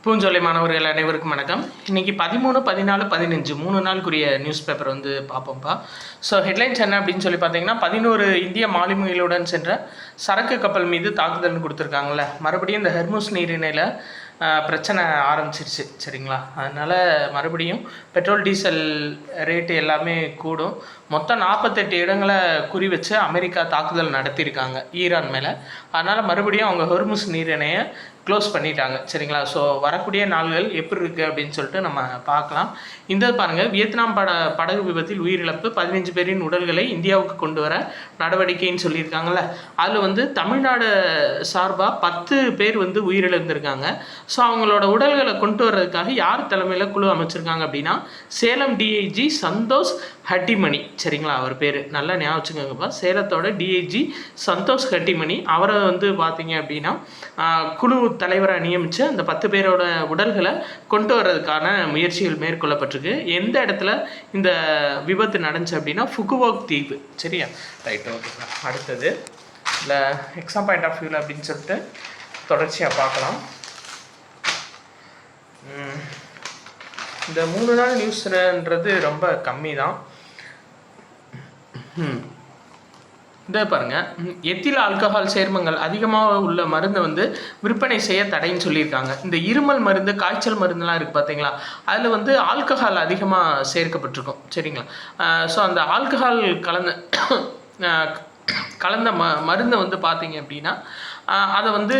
பூஞ்சோலை மாணவர்கள் அனைவருக்கும் வணக்கம். இன்றைக்கி 13, 14, 15 3 நாளுக்குரிய நியூஸ் பேப்பர் வந்து பார்ப்போம்ப்பா. ஸோ ஹெட்லைன்ஸ் என்ன அப்படின்னு சொல்லி பார்த்தீங்கன்னா, 11 இந்திய மாலுமிகளுடன் சென்ற சரக்கு கப்பல் மீது தாக்குதல்னு கொடுத்துருக்காங்களே, மறுபடியும் இந்த ஹெர்முஸ் நீரிணையில் பிரச்சனை ஆரம்பிச்சிருச்சு. சரிங்களா, அதனால் மறுபடியும் பெட்ரோல் டீசல் ரேட்டு எல்லாமே கூடும். மொத்தம் 48 இடங்களை குறி வச்சு அமெரிக்கா தாக்குதல் நடத்தியிருக்காங்க ஈரான் மேலே. அதனால் மறுபடியும் அவங்க ஹெர்முஸ் நீரிணையை க்ளோஸ் பண்ணிட்டாங்க. சரிங்களா, ஸோ வரக்கூடிய நாள்கள் எப்படி இருக்குது அப்படின்னு சொல்லிட்டு நம்ம பார்க்கலாம். இந்த பாருங்கள், வியட்நாம் படகு விபத்தில் உயிரிழப்பு, 15 பேரின் உடல்களை இந்தியாவுக்கு கொண்டு வர நடவடிக்கைன்னு சொல்லியிருக்காங்கல்ல. அதில் வந்து தமிழ்நாடு சார்பாக 10 பேர் வந்து உயிரிழந்திருக்காங்க. ஸோ அவங்களோட உடல்களை கொண்டு வர்றதுக்காக யார் தலைமையில் குழு அமைச்சிருக்காங்க அப்படின்னா, சேலம் டிஐஜி சந்தோஷ் ஹட்டிமணி. சரிங்களா, அவர் பேர் நல்லா ஞாபகம் வச்சுக்கோங்கப்பா. சேலத்தோட டிஐஜி சந்தோஷ் ஹட்டிமணி அவரை வந்து பார்த்தீங்க அப்படின்னா குழு தலைவராக நியமித்து அந்த 10 பேரோட உடல்களை கொண்டு வர்றதுக்கான முயற்சிகள் மேற்கொள்ளப்பட்டிருக்கு. எந்த இடத்துல இந்த விபத்து நடந்துச்சு அப்படின்னா, ஃபுகுவோக் தீவு. சரியா, ரைட், ஓகே. அடுத்தது இல்லை எக்ஸாம் பாயிண்ட் ஆஃப் வியூவில் அப்படின்னு சொல்லிட்டு தொடர்ச்சியாக பார்க்கலாம். இந்த 3 நாள் நியூஸ்ன்றது ரொம்ப கம்மி தான். இதை பாருங்கள், எத்தில் ஆல்கஹால் சேர்மங்கள் அதிகமாக உள்ள மருந்தை வந்து விற்பனை செய்ய தடைன்னு சொல்லியிருக்காங்க. இந்த இருமல் மருந்து, காய்ச்சல் மருந்துலாம் இருக்குது பார்த்தீங்களா, அதில் வந்து ஆல்கஹால் அதிகமாக சேர்க்கப்பட்டிருக்கும். சரிங்களா, ஸோ அந்த ஆல்கஹால் கலந்த மருந்தை வந்து பார்த்தீங்க அப்படின்னா அதை வந்து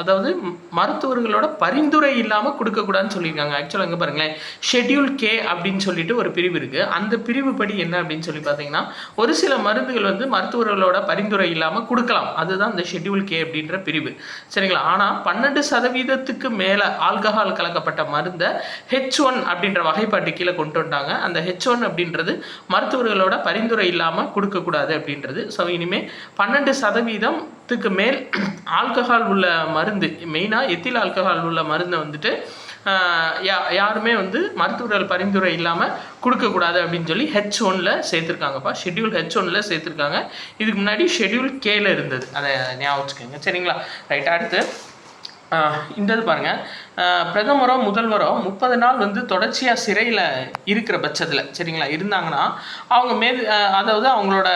அதாவது மருத்துவர்களோட பரிந்துரை இல்லாமல் கொடுக்கக்கூடாதுன்னு சொல்லியிருக்காங்க. ஆக்சுவலாக இங்கே பாருங்களேன், ஷெட்யூல் கே அப்படின்னு சொல்லிட்டு ஒரு பிரிவு இருக்குது. அந்த பிரிவு படி என்ன அப்படின்னு சொல்லி பார்த்தீங்கன்னா, ஒரு சில மருந்துகள் வந்து மருத்துவர்களோட பரிந்துரை இல்லாமல் கொடுக்கலாம். அதுதான் இந்த ஷெட்யூல் கே அப்படின்ற பிரிவு. சரிங்களா, ஆனால் 12% மேலே ஆல்கஹால் கலக்கப்பட்ட மருந்தை H1 அப்படின்ற வகைப்பாட்டு கீழே கொண்டு வந்துட்டாங்க. அந்த H1 அப்படின்றது மருத்துவர்களோட பரிந்துரை இல்லாமல் கொடுக்கக்கூடாது அப்படின்றது. ஸோ இனிமேல் 12% மேல் ஆல்கஹால் உள்ள மருந்து, மெயினாக எத்தில் ஆல்கஹால் உள்ள மருந்தை வந்துட்டு யாருமே வந்து மருத்துவர்கள் பரிந்துரை இல்லாமல் கொடுக்கக்கூடாது அப்படின்னு சொல்லி H1 சேர்த்துருக்காங்கப்பா. ஷெட்யூல் H1 சேர்த்துருக்காங்க. இதுக்கு முன்னாடி ஷெட்யூல் கேல இருந்தது, அதை ஞாபகம் வச்சுக்கோங்க. சரிங்களா, ரைட். அடுத்து இந்த இது பாருங்கள், பிரதமரோ முதல்வரோ 30 நாள் வந்து தொடர்ச்சியாக சிறையில் இருக்கிற பட்சத்தில், சரிங்களா, இருந்தாங்கன்னா அவங்க அதாவது அவங்களோட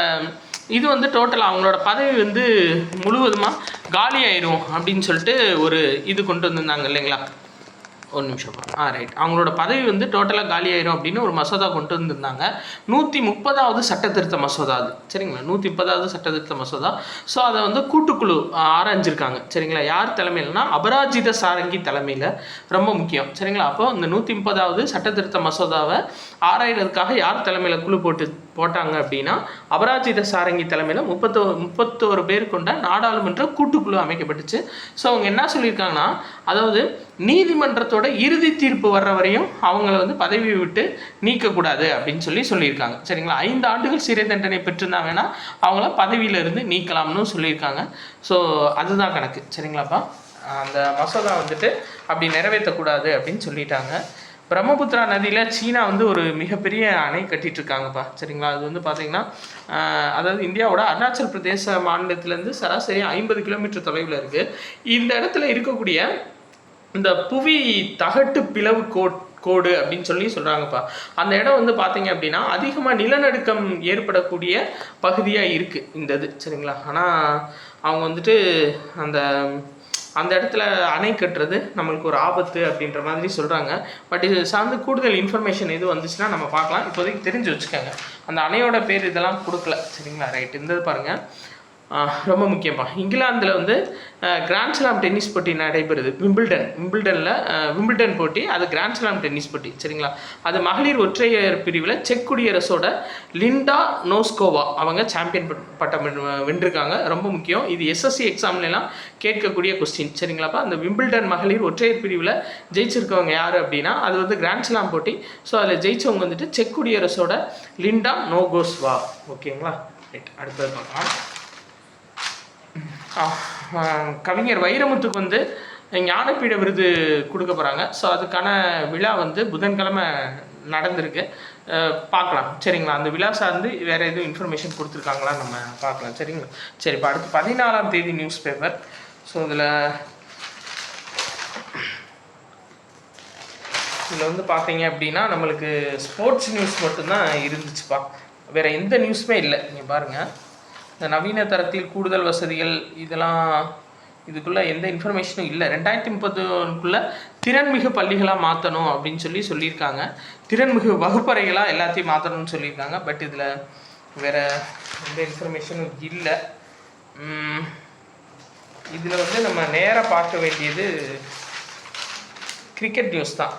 இது வந்து டோட்டலாக அவங்களோட பதவி வந்து முழுவதுமாக காலி ஆயிரும் அப்படின்னு சொல்லிட்டு ஒரு இது கொண்டு வந்திருந்தாங்க இல்லைங்களா. ஒரு நிமிஷம். ரைட், அவங்களோட பதவி வந்து டோட்டலாக காலி ஆயிரும் அப்படின்னு ஒரு மசோதா கொண்டு வந்திருந்தாங்க. 130வது சட்டத்திருத்த மசோதா அது. சரிங்களா, 130வது சட்டத்திருத்த மசோதா. ஸோ அதை வந்து கூட்டுக்குழு ஆராய்ஞ்சிருக்காங்க. சரிங்களா, யார் தலைமையில்னா அபராஜித சாரங்கி தலைமையில். ரொம்ப முக்கியம். சரிங்களா, அப்போ இந்த 130வது சட்டத்திருத்த மசோதாவை ஆராய்றதுக்காக யார் தலைமையில் குழு போட்டாங்க அப்படின்னா, அபராஜித சாரங்கி தலைமையில் 31 பேர் கொண்ட நாடாளுமன்ற கூட்டுக்குழு அமைக்கப்பட்டுச்சு. ஸோ அவங்க என்ன சொல்லியிருக்காங்கன்னா, அதாவது நீதிமன்றத்தோட இறுதி தீர்ப்பு வர்ற வரையும் அவங்கள வந்து பதவியை விட்டு நீக்கக்கூடாது அப்படின்னு சொல்லியிருக்காங்க. சரிங்களா, 5 ஆண்டுகள் சிறை தண்டனை பெற்றிருந்தாங்கன்னா அவங்கள பதவியிலிருந்து நீக்கலாம்னு சொல்லியிருக்காங்க. ஸோ அதுதான் கணக்கு. சரிங்களாப்பா, அந்த மசோதா வந்துட்டு அப்படி நிறைவேற்றக்கூடாது அப்படின்னு சொல்லிட்டாங்க. பிரம்மபுத்திரா நதியில் சீனா வந்து ஒரு மிகப்பெரிய அணை கட்டிகிட்டு இருக்காங்கப்பா. சரிங்களா, அது வந்து பார்த்திங்கன்னா அதாவது இந்தியாவோட அருணாச்சல் பிரதேச மாநிலத்திலேருந்து சராசரி 50 கிலோமீட்டர் தொலைவில் இருக்குது. இந்த இடத்துல இருக்கக்கூடிய இந்த புவி தகட்டு பிளவு கோடு அப்படின்னு சொல்கிறாங்கப்பா. அந்த இடம் வந்து பார்த்தீங்க அப்படின்னா அதிகமாக நிலநடுக்கம் ஏற்படக்கூடிய பகுதியாக இருக்குது இந்த இது. சரிங்களா, ஆனால் அவங்க வந்துட்டு அந்த இடத்துல அணை கட்டுறது நம்மளுக்கு ஒரு ஆபத்து அப்படின்ற மாதிரி சொல்கிறாங்க. பட் இது சார்ந்து கூடுதல் இன்ஃபர்மேஷன் எதுவும் வந்துச்சுன்னா நம்ம பார்க்கலாம். இப்போதைக்கு தெரிஞ்சு வச்சுக்கோங்க. அந்த அணையோட பேர் இதெல்லாம் கொடுக்கல. சரிங்களா, ரைட். இந்த பாருங்கள், ரொம்ப முக்கியமாக இங்கிலாந்தில் வந்து கிராண்ட் ஸ்லாம் டென்னிஸ் போட்டி நடைபெறுது. விம்பிள்டன் போட்டி, அது கிராண்ட் ஸ்லாம் டென்னிஸ் போட்டி. சரிங்களா, அது மகளிர் ஒற்றையர் பிரிவில் செக் குடியரசோட லிண்டா நோஸ்கோவா அவங்க சாம்பியன் பட்டம் வென்றிருக்காங்க. ரொம்ப முக்கியம். இது எஸ்எஸ்சி எக்ஸாம்லாம் கேட்கக்கூடிய கொஸ்டின். சரிங்களாப்பா, அந்த விம்பிள்டன் மகளிர் ஒற்றையர் பிரிவில் ஜெயிச்சிருக்கவங்க யார் அப்படின்னா, அது வந்து கிராண்ட் ஸ்லாம் போட்டி. ஸோ அதில் ஜெயிச்சவங்க வந்துட்டு செக் குடியரசோட லிண்டா நோகோஸ்வா. ஓகேங்களா, ரைட். அடுத்தது பார்க்கலாம். கவிஞர் வைரமுத்துக்கு வந்து ஞானபீட விருது கொடுக்க போகிறாங்க. ஸோ அதுக்கான விழா வந்து புதன்கிழமை நடந்திருக்கு. பார்க்கலாம். சரிங்களா, அந்த விழா சார்ந்து வேறு எதுவும் இன்ஃபர்மேஷன் கொடுத்துருக்காங்களா நம்ம பார்க்கலாம். சரிங்களா, சரி. இப்போ அடுத்து 14ஆம் தேதி நியூஸ் பேப்பர். ஸோ இதில் இதில் வந்து பார்த்தீங்க அப்படின்னா நம்மளுக்கு ஸ்போர்ட்ஸ் நியூஸ் மட்டும்தான் இருந்துச்சுப்பா, வேறு எந்த நியூஸுமே இல்லை. நீங்கள் பாருங்கள், இந்த நவீன தரத்தில் கூடுதல் வசதிகள் இதெல்லாம் இதுக்குள்ளே எந்த இன்ஃபர்மேஷனும் இல்லை. 2030க்குள்ளே திறன்மிகு பள்ளிகளாக மாற்றணும் அப்படின்னு சொல்லியிருக்காங்க. திறன்மிகு வகுப்பறைகளாக எல்லாத்தையும் மாற்றணும்னு சொல்லியிருக்காங்க. பட் இதில் வேறு எந்த இன்ஃபர்மேஷனும் இல்லை. இதில் வந்து நம்ம நேராக பார்க்க வேண்டியது கிரிக்கெட் நியூஸ் தான்.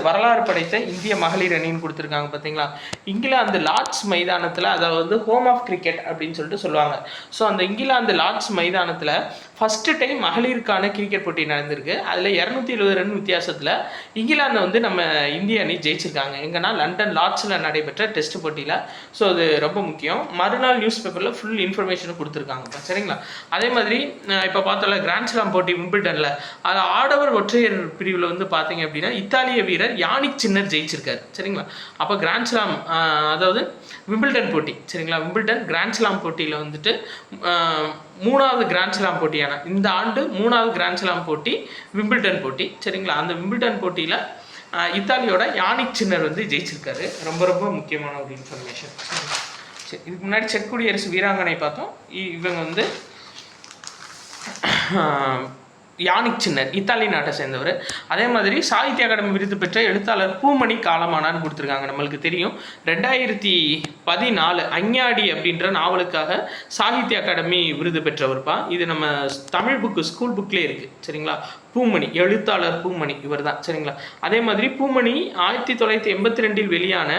வரலாறு படைத்த இந்திய மகளிர் அணின்னு கொடுத்துருக்காங்க பார்த்தீங்களா. இங்கிலாந்து லார்ட்ஸ் மைதானத்தில், அதாவது ஹோம் ஆஃப் கிரிக்கெட் அப்படின்னு சொல்லிட்டு சொல்லுவாங்க. ஸோ அந்த இங்கிலாந்து லார்ட்ஸ் மைதானத்தில் ஃபஸ்ட்டு டைம் மகளிருக்கான கிரிக்கெட் போட்டி நடந்திருக்கு. அதில் 270 ரன் வித்தியாசத்தில் இங்கிலாந்தை வந்து நம்ம இந்திய அணி ஜெயிச்சிருக்காங்க. எங்கன்னா லண்டன் லார்ட்ஸில் நடைபெற்ற டெஸ்ட் போட்டியில். ஸோ அது ரொம்ப முக்கியம். மறுநாள் நியூஸ் பேப்பரில் ஃபுல் இன்ஃபர்மேஷனும் கொடுத்துருக்காங்க சரிங்களா. அதே மாதிரி இப்போ பார்த்தோம்ல கிராண்ட் ஸ்லாம் போட்டி விம்பிள்டனில், அது ஆடவர் ஒற்றையர் பிரிவில் வந்து பார்த்தீங்க அப்படின்னா இத்தாலிய வீரர் யானிக் சின்னர் ஜெயிச்சிருக்காரு சரிங்களா. அப்போ கிராண்ட் ஸ்லாம், அதாவது விம்பிள்டன் போட்டி சரிங்களா, விம்பிள்டன் கிராண்ட் ஸ்லாம் போட்டியில் வந்துட்டு 3வது கிராண்ட் ஸ்லாம் போட்டியான இந்த ஆண்டு 3வது கிராண்ட் ஸ்லாம் போட்டி விம்பிள்டன் போட்டி சரிங்களா. அந்த விம்பிள்டன் போட்டியில் இத்தாலியோட யானிக் சின்னர் வந்து ஜெயிச்சிருக்காரு. ரொம்ப ரொம்ப முக்கியமான ஒரு இன்ஃபர்மேஷன். சரி, இதுக்கு முன்னாடி செக் குடியரசு வீராங்கனை பார்த்தோம். இவங்க வந்து யானிக் சின்னர் இத்தாலி நாட்டை சேர்ந்தவர். அதே மாதிரி சாகித்ய அகாடமி விருது பெற்ற எழுத்தாளர் பூமணி காலமானான்னு கொடுத்துருக்காங்க. நம்மளுக்கு தெரியும் 2014 அஞ்ஞாடி அப்படின்ற நாவலுக்காக சாகித்ய அகாடமி விருது பெற்றவர்ப்பா. இது நம்ம தமிழ் புக்கு ஸ்கூல் புக்லேயே இருக்குது சரிங்களா. பூமணி, எழுத்தாளர் பூமணி இவர் தான் சரிங்களா. அதே மாதிரி பூமணி 1982 வெளியான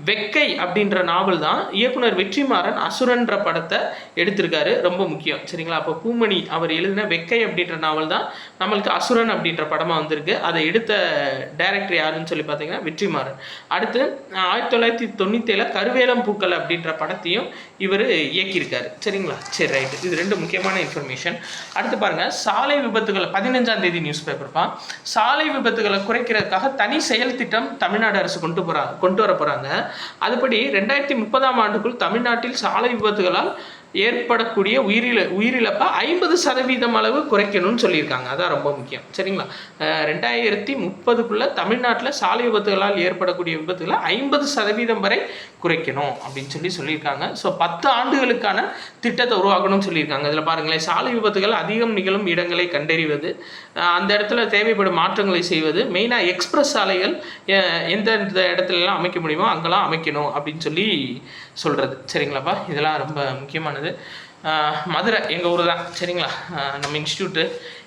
வெக்கை அப்படின்ற நாவல் தான் இயக்குனர் வெற்றிமாறன் அசுரன்ற படத்தை எடுத்திருக்காரு. ரொம்ப முக்கியம் சரிங்களா. அப்போ பூமணி அவர் எழுதின வெக்கை அப்படின்ற நாவல் தான் நம்மளுக்கு அசுரன் அப்படின்ற படமாக வந்திருக்கு. அதை எடுத்த டைரக்டர் யாருன்னு சொல்லி பார்த்தீங்கன்னா வெற்றிமாறன். அடுத்து 1997 கருவேலம் பூக்கள் அப்படின்ற படத்தையும் இவர் இயக்கியிருக்காரு சரிங்களா. சரி, ரைட்டு. இது 2 முக்கியமான இன்ஃபர்மேஷன். அடுத்து பாருங்கள், சாலை விபத்துகள் 15ஆம் தேதி நியூஸ் பேப்பர்ப்பா. சாலை விபத்துகளை குறைக்கிறதுக்காக தனி செயல் திட்டம் தமிழ்நாடு அரசு கொண்டு வர போகிறாங்க. அதுபடி 2030ஆம் ஆண்டுக்குள் தமிழ்நாட்டில் சாலை விபத்துகளால் ஏற்படக்கூடிய உயிரிழப்பை 50% அளவு குறைக்கணும்னு சொல்லியிருக்காங்க. அதான் ரொம்ப முக்கியம் சரிங்களா. 2030க்குள்ளே தமிழ்நாட்டில் சாலை விபத்துகளால் ஏற்படக்கூடிய விபத்துகளை 50% வரை குறைக்கணும் அப்படின்னு சொல்லியிருக்காங்க. ஸோ 10 ஆண்டுகளுக்கான திட்டத்தை உருவாக்கணும்னு சொல்லியிருக்காங்க. இதில் பாருங்களேன், சாலை விபத்துகள் அதிகம் நிகழும் இடங்களை கண்டறிவது, அந்த இடத்துல தேவைப்படும் மாற்றங்களை செய்வது, மெயினாக எக்ஸ்பிரஸ் சாலைகள் எந்தெந்த இடத்துலலாம் அமைக்க முடியுமோ அங்கெல்லாம் அமைக்கணும் அப்படின்னு சொல்கிறது சரிங்களாப்பா. இதெல்லாம் ரொம்ப முக்கியமானது. மதுரை எங்கள் ஊர் தான் சரிங்களா. நம்ம இன்ஸ்டியூட்டு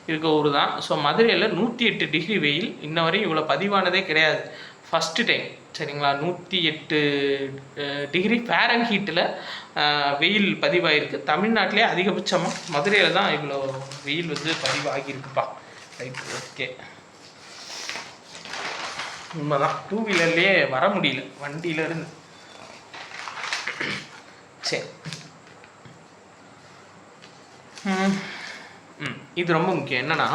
இருக்க ஊர் தான். ஸோ மதுரையில் 108 டிகிரி வெயில் இன்ன வரையும் இவ்வளோ பதிவானதே கிடையாது. ஃபஸ்ட்டு டைம் சரிங்களா. 108 டிகிரி ஃபாரன்ஹீட்டில் வெயில் பதிவாகிருக்கு. தமிழ்நாட்டிலே அதிகபட்சமாக மதுரையில் தான் இவ்வளோ வெயில் வந்து பதிவாகியிருக்குப்பா. Right, okay. உண்மைதான், 2 வீலர்லேயே வர முடியல வண்டியிலேருந்து. சரி, இது ரொம்ப முக்கியம். என்னென்னா,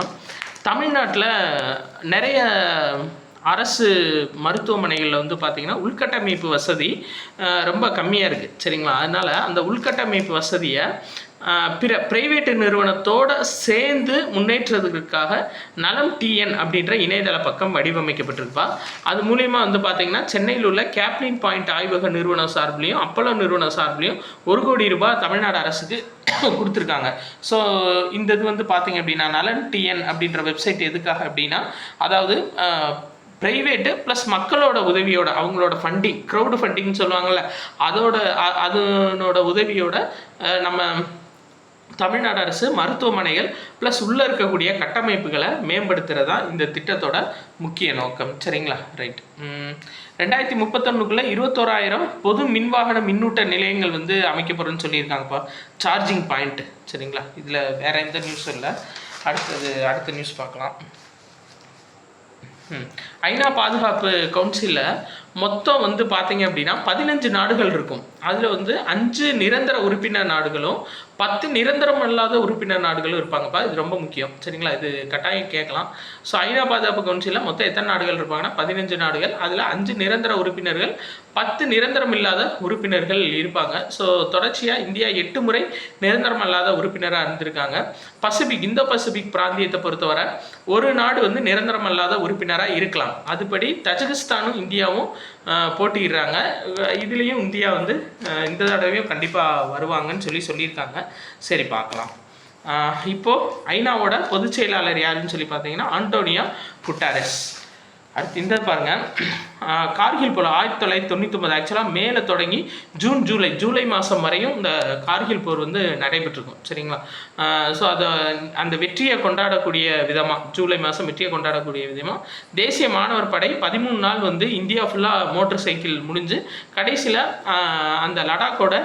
தமிழ்நாட்டில் நிறைய அரசு மருத்துவமனைகளில் வந்து பார்த்திங்கன்னா உள்கட்டமைப்பு வசதி ரொம்ப கம்மியாக இருக்குது சரிங்களா. அதனால் அந்த உள்கட்டமைப்பு வசதியை பிரைவேட்டு நிறுவனத்தோடு சேர்ந்து முன்னேற்றதுக்காக நலம் டிஎன் அப்படின்ற இணையதள பக்கம் வடிவமைக்கப்பட்டிருப்பா. அது மூலயமா வந்து பார்த்திங்கன்னா சென்னையில் உள்ள கேப்லின் பாயிண்ட் ஆய்வக நிறுவனம் சார்பிலையும் அப்போலோ நிறுவனம் சார்பிலையும் 1 கோடி ரூபாய் தமிழ்நாடு அரசுக்கு கொடுத்துருக்காங்க. ஸோ இந்த இது வந்து பார்த்திங்க அப்படின்னா நலன் டிஎன் அப்படின்ற வெப்சைட் எதுக்காக அப்படின்னா, அதாவது ப்ரைவேட்டு ப்ளஸ் மக்களோட உதவியோட, அவங்களோட ஃபண்டிங், க்ரௌடு ஃபண்டிங்னு சொல்லுவாங்கள்ல, அதனோட உதவியோட நம்ம தமிழ்நாடு அரசு மருத்துவமனைகள் ப்ளஸ் உள்ளே இருக்கக்கூடிய கட்டமைப்புகளை மேம்படுத்துகிறதா இந்த திட்டத்தோட முக்கிய நோக்கம் சரிங்களா. ரைட். 2031க்குள்ளே 21,000 பொது மின்வாகன மின்னூட்ட நிலையங்கள் வந்து அமைக்கப்படும்னு சொல்லியிருக்காங்கப்பா. சார்ஜிங் பாயிண்ட்டு சரிங்களா. இதில் வேறு எந்த நியூஸும் இல்லை. அடுத்த நியூஸ் பார்க்கலாம். ஐநா பாதுகாப்பு கவுன்சிலில் மொத்தம் வந்து பார்த்தீங்க அப்படின்னா 15 நாடுகள் இருக்கும். அதில் வந்து 5 நிரந்தர உறுப்பினர் நாடுகளும் 10 நிரந்தரம் அல்லாத உறுப்பினர் நாடுகளும் இருப்பாங்கப்பா. இது ரொம்ப முக்கியம், சரிங்களா? இது கட்டாயம் கேட்கலாம். ஸோ ஐநா பாதுகாப்பு கவுன்சிலில் மொத்தம் எத்தனை நாடுகள் இருப்பாங்கன்னா 15 நாடுகள். அதில் 5 நிரந்தர உறுப்பினர்கள், 10 நிரந்தரம் இல்லாத உறுப்பினர்கள் இருப்பாங்க. ஸோ தொடர்ச்சியாக இந்தியா 8 முறை நிரந்தரம் அல்லாத உறுப்பினராக இருந்திருக்காங்க. பசிபிக், இந்தோ பசிபிக் பிராந்தியத்தை பொறுத்தவரை ஒரு நாடு வந்து நிரந்தரம் அல்லாத உறுப்பினராக இருக்கலாம். அதுபடி தஜிகிஸ்தானும் இந்தியாவும் போட்டியிடுறாங்க. இதுலேயும் இந்தியா வந்து இந்த தடவையும் கண்டிப்பாக வருவாங்கன்னு சொல்லியிருக்காங்க. சரி, பார்க்கலாம். இப்போது ஐநாவோட பொதுச் செயலாளர் யாருன்னு சொல்லி பார்த்தீங்கன்னா ஆண்டோனியோ குட்டரஸ். அடுத்து இந்த பாருங்கள், கார்கில் போர் 1999 ஆக்சுவலாக மேலே தொடங்கி ஜூலை மாதம் வரையும் இந்த கார்கில் போர் வந்து நடைபெற்றிருக்கும், சரிங்களா? ஸோ அந்த வெற்றியை கொண்டாடக்கூடிய விதமாக, ஜூலை மாதம் வெற்றியை கொண்டாடக்கூடிய விதமாக தேசிய மாணவர் படை 13 நாள் வந்து இந்தியா ஃபுல்லாக மோட்டர் சைக்கிள் முடிஞ்சு கடைசியில் அந்த லடாக்கோட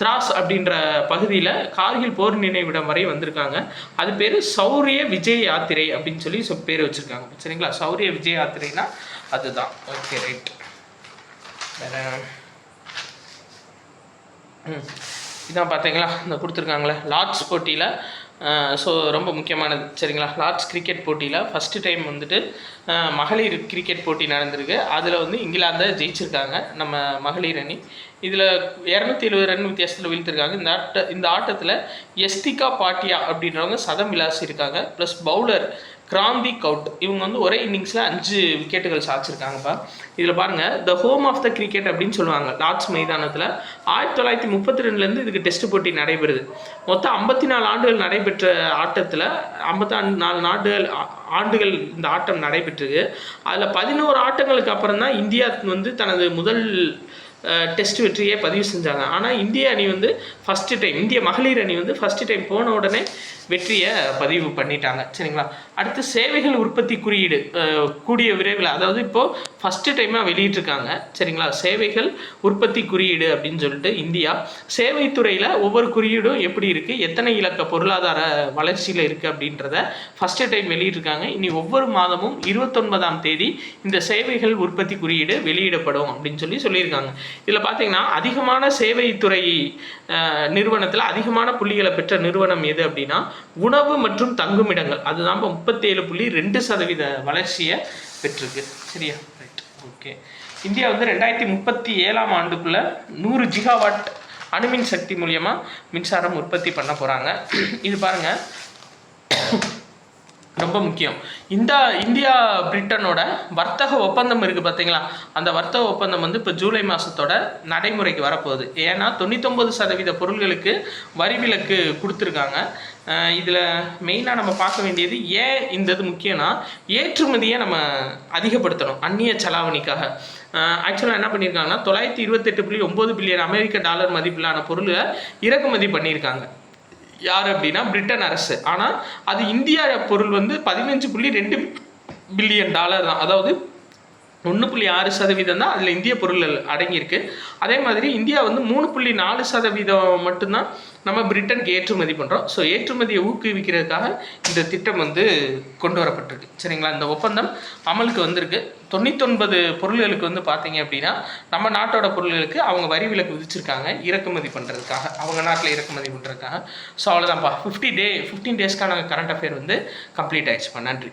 திராஸ் அப்படின்ற பகுதியில் கார்கில் போர் நினைவிடம் வரை வந்திருக்காங்க. அது பேர் சௌரிய விஜய் யாத்திரை அப்படின்னு சொல்லி பேர் வச்சுருக்காங்க, சரிங்களா? சௌரிய விஜய் யாத்திரைனா அதுதான். Okay, right. வேறு இதான் பார்த்தீங்களா, இந்த கொடுத்துருக்காங்களே லார்ட்ஸ் போட்டியில். ஸோ ரொம்ப முக்கியமானது, சரிங்களா? லார்ட்ஸ் கிரிக்கெட் போட்டியில் ஃபஸ்ட்டு டைம் வந்துட்டு மகளிர் கிரிக்கெட் போட்டி நடந்திருக்கு. அதில் வந்து இங்கிலாந்தை ஜெயிச்சிருக்காங்க நம்ம மகளிர் அணி. இதில் 270 ரன் வித்தியாசத்தில் வீழ்த்திருக்காங்க. இந்த ஆட்டத்தில் எஸ்திகா பாட்டியா அப்படின்றவங்க சதம் விளாசிருக்காங்க. ப்ளஸ் பவுலர் கிராந்தி கவுட், இவங்க வந்து ஒரே இன்னிங்ஸில் 5 விக்கெட்டுகள் சாச்சிருக்காங்கப்பா. இதில் பாருங்கள், the home of the cricket அப்படின்னு சொல்லுவாங்க லார்ட்ஸ் மைதானத்தில். 1932 இதுக்கு டெஸ்ட் போட்டி நடைபெறுது. மொத்தம் 54 ஆண்டுகள் நடைபெற்ற ஆட்டத்தில் 54 ஆண்டுகள் இந்த ஆட்டம் நடைபெற்றது. அதில் 11 ஆட்டங்களுக்கு அப்புறம் தான் இந்தியா வந்து தனது முதல் டெஸ்ட் வெற்றியை பதிவு செஞ்சாங்க. ஆனால் இந்திய அணி வந்து இந்திய மகளிர் அணி வந்து ஃபஸ்ட்டு டைம் போன உடனே வெற்றியை பதிவு பண்ணிட்டாங்க, சரிங்களா? அடுத்து சேவைகள் உற்பத்தி குறியீடு கூடிய விரைவில், அதாவது இப்போது ஃபஸ்ட்டு டைமாக வெளியிட்டிருக்காங்க, சரிங்களா? சேவைகள் உற்பத்தி குறியீடு அப்படின்னு சொல்லிட்டு இந்தியா சேவைத்துறையில் ஒவ்வொரு குறியீடும் எப்படி இருக்குது, எத்தனை இலக்க பொருளாதார வளர்ச்சியில் இருக்குது அப்படின்றத ஃபஸ்ட்டு டைம் வெளியிட்டிருக்காங்க. இனி ஒவ்வொரு மாதமும் 29ஆம் தேதி இந்த சேவைகள் உற்பத்தி குறியீடு வெளியிடப்படும் அப்படின்னு சொல்லியிருக்காங்க. இதில் பார்த்தீங்கன்னா அதிகமான சேவைத்துறை நிறுவனத்தில் அதிகமான புள்ளிகளை பெற்ற நிறுவனம் எது அப்படின்னா உணவு மற்றும் தங்குமிடங்கள். அதுதான் 37.2% வளர்ச்சியை பெற்றிருக்கு, சரியா? Right, okay. இந்தியா வந்து 2037ஆம் ஆண்டுக்குள்ளே 100 ஜிகாவாட் அணுமின் சக்தி மூலியமாக மின்சாரம் உற்பத்தி பண்ண போகிறாங்க. இது பாருங்கள், ரொம்ப முக்கியம். இந்தியா பிரிட்டனோட வர்த்தக ஒப்பந்தம் இருக்குது பார்த்தீங்களா, அந்த வர்த்தக ஒப்பந்தம் வந்து இப்போ ஜூலை மாதத்தோட நடைமுறைக்கு வரப்போகுது. ஏன்னா 99% பொருள்களுக்கு வரி விலக்கு கொடுத்துருக்காங்க. இதில் மெயினாக நம்ம பார்க்க வேண்டியது ஏன் இந்த இது முக்கியம்னா, ஏற்றுமதியை நம்ம அதிகப்படுத்தணும் அந்நிய செலாவணிக்காக. ஆக்சுவலாக என்ன பண்ணியிருக்காங்கன்னா 928.9 பில்லியன் அமெரிக்க டாலர் மதிப்பிலான பொருளை இறக்குமதி பண்ணியிருக்காங்க. யார் அப்படின்னா பிரிட்டன் அரசு. ஆனால் அது இந்தியா பொருள் வந்து 15.2 பில்லியன் டாலர் தான், அதாவது 1.6% தான் அதில் இந்திய பொருள் அடங்கியிருக்கு. அதே மாதிரி இந்தியா வந்து 3.4% மட்டும்தான் நம்ம பிரிட்டனுக்கு ஏற்றுமதி பண்ணுறோம். ஸோ ஏற்றுமதியை ஊக்குவிக்கிறதுக்காக இந்த திட்டம் வந்து கொண்டு வரப்பட்டிருக்கு, சரிங்களா? இந்த ஒப்பந்தம் அமலுக்கு வந்திருக்கு. 99 பொருள்களுக்கு வந்து பார்த்தீங்க அப்படின்னா நம்ம நாட்டோட பொருள்களுக்கு அவங்க வரி விலக்கு விதிச்சிருக்காங்க இறக்குமதி பண்ணுறதுக்காக, அவங்க நாட்டில் இறக்குமதி பண்ணுறதுக்காக. ஸோ அவ்வளோதான்ப்பா, 15 டேஸ்க்கான கரண்ட் அஃபேர் வந்து கம்ப்ளீட் ஆயிடுச்சுப்பா. நன்றி.